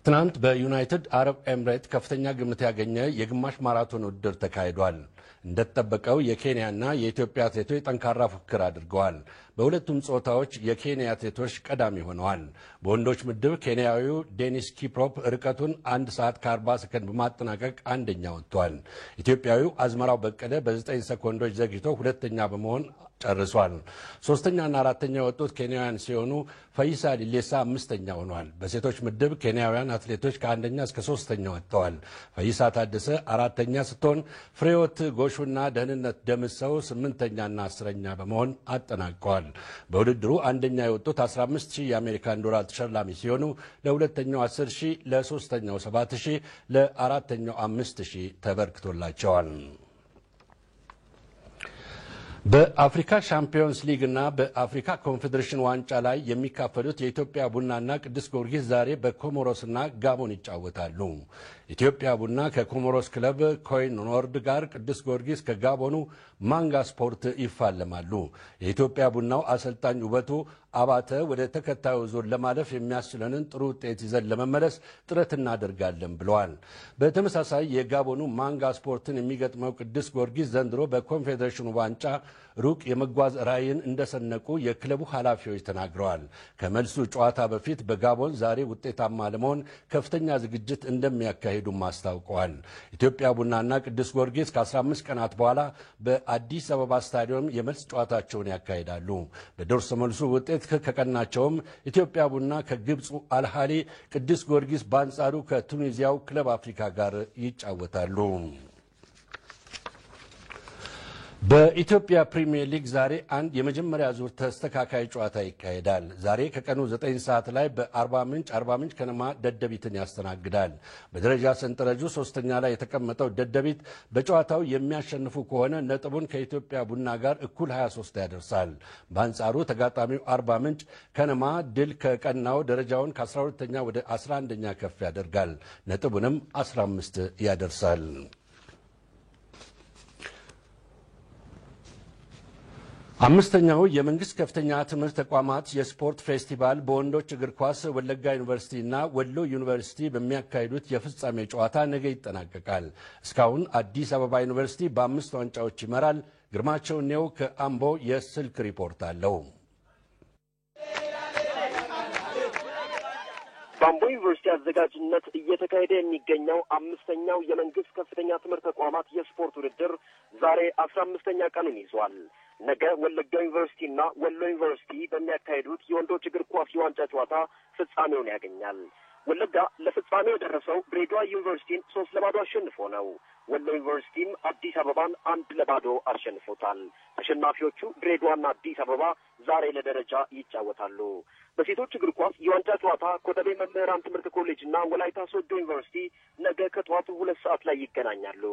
ትናንት በዩናይትድ አረብ ኤምሬት ከፍተኛ ግምት ያገኘ የግማሽ ማራቶን ውድድር ተካሂዷል። እንደተጠበቀው የኬንያና የኢትዮጵያ አትሌቶች ጠንካራ ፉክክር አድርገዋል። በሁለቱም ጾታዎች የኬንያ አትሌቶች ቀዳሚ ሆነዋል። በወንዶች ምድብ ኬንያዊው ዴኒስ ኪፕሮፕ ርቀቱን 1 ሰዓት ከ40 ሰከንድ በማጠናቀቅ አንደኛ ወጥቷል። ኢትዮጵያዊው አዝመራው በቀለ በ9 ሰኮንዶች ዘግይቶ ሁለተኛ በመሆን ጨርሷል። ሶስተኛና አራተኛ የወጡት ኬንያውያን ሲሆኑ ፈይሳ ሊሌሳ አምስተኛ ሆኗል። በሴቶች ምድብ ኬንያውያን አትሌቶች ከአንደኛ እስከ ሶስተኛ ወጥተዋል። ፈይሳ ታደሰ አራተኛ ስትሆን ፍሬወት ጎሹና ደህንነት ደምሰው ስምንተኛና 10ኛ በመሆን አጠናቀዋል። በውድድሩ አንደኛ የወጡት 15000 የአሜሪካን ዶላር ተሸላሚ ሲሆኑ ለሁለተኛው 10000፣ ለሶስተኛው 7000፣ ለአራተኛው 5000 ተበርክቶላቸዋል። በአፍሪካ ሻምፒዮንስ ሊግ እና በአፍሪካ ኮንፌዴሬሽን ዋንጫ ላይ የሚካፈሉት የኢትዮጵያ ቡናና ቅዱስ ጊዮርጊስ ዛሬ በኮሞሮስና ጋቦን ይጫወታሉ። ኢትዮጵያ ቡና ከኮሞሮስ ክለብ ኮይን ኖርድ ጋር፣ ቅዱስ ጊዮርጊስ ከጋቦኑ ማንጋ ስፖርት ይፋለማሉ። የኢትዮጵያ ቡናው አሰልጣኝ ውበቱ አባተ ወደ ተከታዩ ዙር ለማለፍ የሚያስችለንን ጥሩ ውጤት ይዘን ለመመለስ ጥረት እናደርጋለን ብለዋል። በተመሳሳይ የጋቦኑ ማንጋ ስፖርትን የሚገጥመው ቅዱስ ጊዮርጊስ ዘንድሮ በኮንፌዴሬሽኑ ዋንጫ ሩቅ የመጓዝ ራዕይን እንደሰነቁ የክለቡ ኃላፊዎች ተናግረዋል። ከመልሱ ጨዋታ በፊት በጋቦን ዛሬ ውጤታማ ለመሆን ከፍተኛ ዝግጅት እንደሚያካሂዱም አስታውቀዋል። ኢትዮጵያ ቡናና ቅዱስ ጊዮርጊስ ከ15 ቀናት በኋላ በአዲስ አበባ ስታዲየም የመልስ ጨዋታቸውን ያካሂዳሉ። በደርሶ መልሱ ውጤት ከቀናቸውም ኢትዮጵያ ቡና ከግብፁ አልሃሊ፣ ቅዱስ ጊዮርጊስ በአንጻሩ ከቱኒዚያው ክለብ አፍሪካ ጋር ይጫወታሉ። በኢትዮጵያ ፕሪሚየር ሊግ ዛሬ አንድ የመጀመሪያ ዙር ተስተካካይ ጨዋታ ይካሄዳል። ዛሬ ከቀኑ 9 ሰዓት ላይ በአርባ ምንጭ ከነማ ደደቢትን ያስተናግዳል። በደረጃ ሰንጠረዡ ሶስተኛ ላይ የተቀመጠው ደደቢት በጨዋታው የሚያሸንፉ ከሆነ ነጥቡን ከኢትዮጵያ ቡና ጋር እኩል 23 ያደርሳል። በአንጻሩ ተጋጣሚው አርባ ምንጭ ከነማ ድል ከቀናው ደረጃውን ከ12ኛ ወደ 11ኛ ከፍ ያደርጋል። ነጥቡንም 15 ያደርሳል። አምስተኛው የመንግስት ከፍተኛ ትምህርት ተቋማት የስፖርት ፌስቲቫል በወንዶች እግር ኳስ ወለጋ ዩኒቨርሲቲ እና ወሎ ዩኒቨርሲቲ በሚያካሂዱት የፍጻሜ ጨዋታ ነገ ይጠናቀቃል። እስካሁን አዲስ አበባ ዩኒቨርሲቲ በ5 ዋንጫዎች ይመራል። ግርማቸው ኔው ከአምቦ የስልክ ሪፖርት አለው። በአምቦ ዩኒቨርሲቲ አዘጋጅነት እየተካሄደ የሚገኘው አምስተኛው የመንግስት ከፍተኛ ትምህርት ተቋማት የስፖርት ውድድር ዛሬ 15ኛ ቀኑን ይዟል። ነገ ወለጋ ዩኒቨርሲቲና ወሎ ዩኒቨርሲቲ በሚያካሂዱት የወንዶች እግር ኳስ የዋንጫ ጨዋታ ፍጻሜውን ያገኛል። ወለጋ ለፍጻሜው የደረሰው ድሬዳዋ ዩኒቨርሲቲን 3-0 አሸንፎ ነው። ወሎ ዩኒቨርሲቲም አዲስ አበባን 1-0 አሸንፎታል። ተሸናፊዎቹ ድሬዳዋና አዲስ አበባ ዛሬ ለደረጃ ይጫወታሉ። በሴቶች እግር ኳስ የዋንጫ ጨዋታ ኮተቤ መምህራን ትምህርት ኮሌጅና ወላይታ ሶዶ ዩኒቨርሲቲ ነገ ከጠዋቱ 2 ሰዓት ላይ ይገናኛሉ።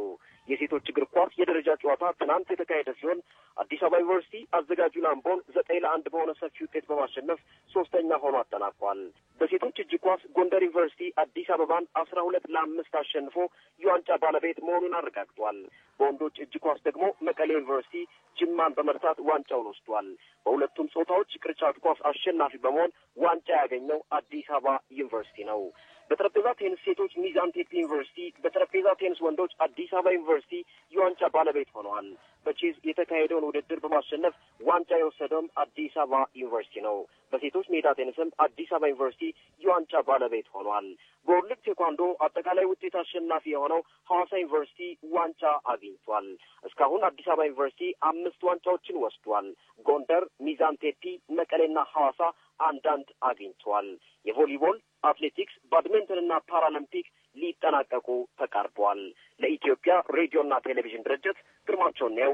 የሴቶች እግር ኳስ የደረጃ ጨዋታ ትናንት የተካሄደ ሲሆን አዲስ አበባ ዩኒቨርሲቲ አዘጋጁን አምቦን 9-1 በሆነ ሰፊ ውጤት በማሸነፍ 3ኛ ሆኖ አጠናቋል። በሴቶች እጅ ኳስ ጎንደር ዩኒቨርሲቲ አዲስ አበባን 12-5 አሸንፎ የዋንጫ ባለቤት መሆኑን አረጋግጧል። በወንዶች እጅ ኳስ ደግሞ መቀሌ ዩኒቨርሲቲ ጅማን በመርታት ዋንጫውን ወስዷል። በሁለቱም ጾታዎች ቅርጫት ኳስ አሸናፊ በመሆን ዋንጫ ያገኘው አዲስ አበባ ዩኒቨርሲቲ ነው። በጠረጴዛ ቴኒስ ሴቶች ሚዛን ቴፒ ዩኒቨርሲቲ፣ በጠረጴዛ ቴኒስ ወንዶች አዲስ አበባ ዩኒቨርሲቲ የዋንጫ ባለቤት ሆነዋል። በቼዝ የተካሄደውን ውድድር በማሸነፍ ዋንጫ የወሰደውም አዲስ አበባ ዩኒቨርሲቲ ነው። በሴቶች ሜዳ ቴኒስም አዲስ አበባ ዩኒቨርሲቲ የዋንጫ ባለቤት ሆኗል። በኦሎምፒክ ቴኳንዶ አጠቃላይ ውጤት አሸናፊ የሆነው ሐዋሳ ዩኒቨርሲቲ ዋንጫ አግኝቷል። እስካሁን አዲስ አበባ ዩኒቨርሲቲ 5 ዋንጫዎችን ወስዷል። ጎንደር፣ ሚዛን ቴፒ፣ መቀሌና ሐዋሳ አንዳንድ አግኝቷል። የቮሊቦል፣ አትሌቲክስ፣ ባድሚንተንና ፓራሊምፒክ ሊጠናቀቁ ተቃርበዋል። ለኢትዮጵያ ሬዲዮና ቴሌቪዥን ድርጅት ግርማቸው ነው፣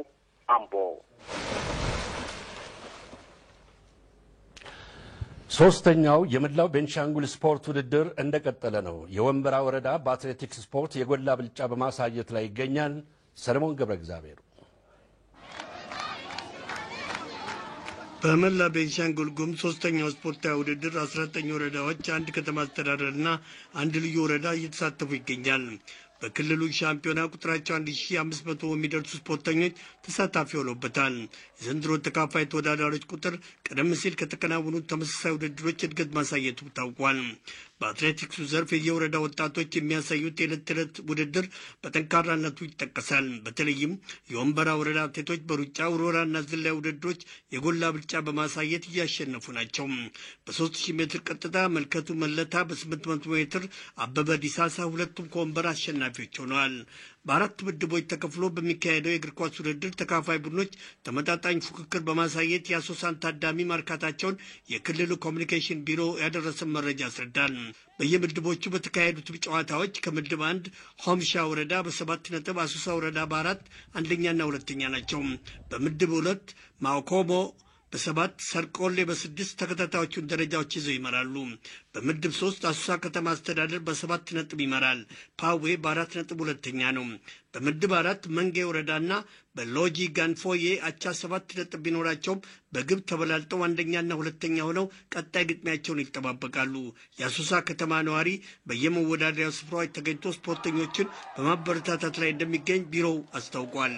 አምቦ። ሶስተኛው የመላው ቤንሻንጉል ስፖርት ውድድር እንደቀጠለ ነው። የወንበራ ወረዳ በአትሌቲክስ ስፖርት የጎላ ብልጫ በማሳየት ላይ ይገኛል። ሰለሞን ገብረ እግዚአብሔር በመላ ቤንሻንጉል ጉሙዝ ሶስተኛው ስፖርታዊ ውድድር 19 ወረዳዎች፣ አንድ ከተማ አስተዳደርና አንድ ልዩ ወረዳ እየተሳተፉ ይገኛል። በክልሉ ሻምፒዮና ቁጥራቸው 1500 የሚደርሱ ስፖርተኞች ተሳታፊ ሆነውበታል። የዘንድሮ ተካፋይ ተወዳዳሪዎች ቁጥር ቀደም ሲል ከተከናወኑት ተመሳሳይ ውድድሮች እድገት ማሳየቱ ታውቋል። በአትሌቲክሱ ዘርፍ የየወረዳ ወጣቶች የሚያሳዩት የዕለት ተዕለት ውድድር በጠንካራነቱ ይጠቀሳል። በተለይም የወንበራ ወረዳ አትሌቶች በሩጫ ውርወራና ዝላይ ውድድሮች የጎላ ብልጫ በማሳየት እያሸነፉ ናቸው። በ3000 ሜትር ቀጥታ መልከቱ መለታ፣ በ800 ሜትር አበበ ዲሳሳ ሁለቱም ከወንበራ አሸናፊዎች ሆነዋል። በአራት ምድቦች ተከፍሎ በሚካሄደው የእግር ኳስ ውድድር ተካፋይ ቡድኖች ተመጣጣኝ ፉክክር በማሳየት የአሶሳን ታዳሚ ማርካታቸውን የክልሉ ኮሚኒኬሽን ቢሮ ያደረሰን መረጃ ያስረዳል። በየምድቦቹ በተካሄዱት ጨዋታዎች ከምድብ 1 ሆምሻ ወረዳ በ7 ነጥብ፣ አሶሳ ወረዳ በ4 አንደኛና ሁለተኛ ናቸው። በምድብ 2 ማኮሞ በ7 ሰርቆሌ በ6 ተከታታዮቹን ደረጃዎች ይዘው ይመራሉ። በምድብ 3 አሶሳ ከተማ አስተዳደር በ7 ነጥብ ይመራል። ፓዌ በ4 ነጥብ ሁለተኛ ነው። በምድብ 4 መንጌ ወረዳና በሎጂ ጋንፎዬ አቻ 7 ነጥብ ቢኖራቸውም በግብ ተበላልጠው አንደኛና ሁለተኛ ሆነው ቀጣይ ግጥሚያቸውን ይጠባበቃሉ። የአሶሳ ከተማ ነዋሪ በየመወዳደሪያው ስፍራዎች ተገኝቶ ስፖርተኞችን በማበረታታት ላይ እንደሚገኝ ቢሮው አስታውቋል።